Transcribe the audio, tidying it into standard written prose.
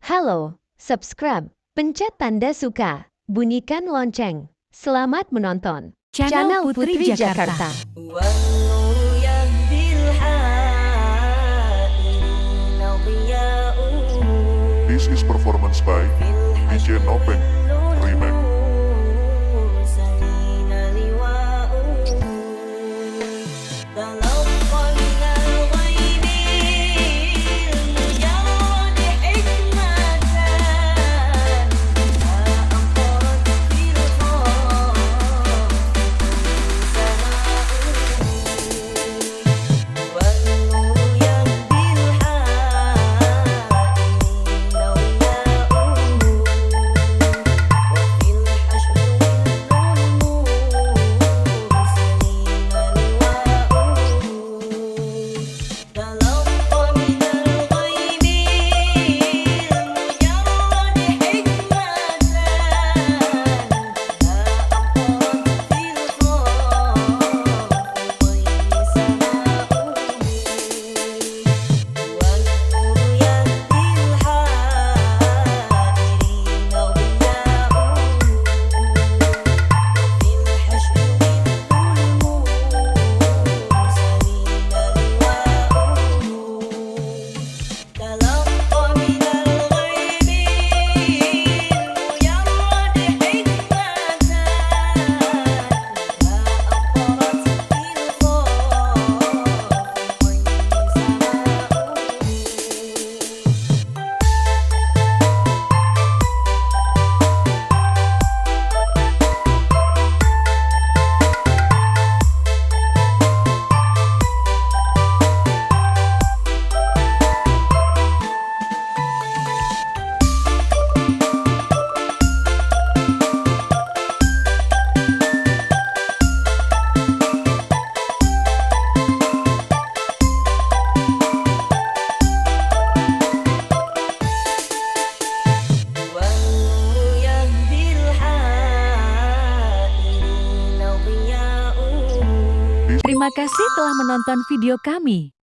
Halo, subscribe, pencet tanda suka, bunyikan lonceng. Selamat menonton Channel Putri Jakarta. This is performance by DJ Nopeng Remake. Terima kasih telah menonton video kami.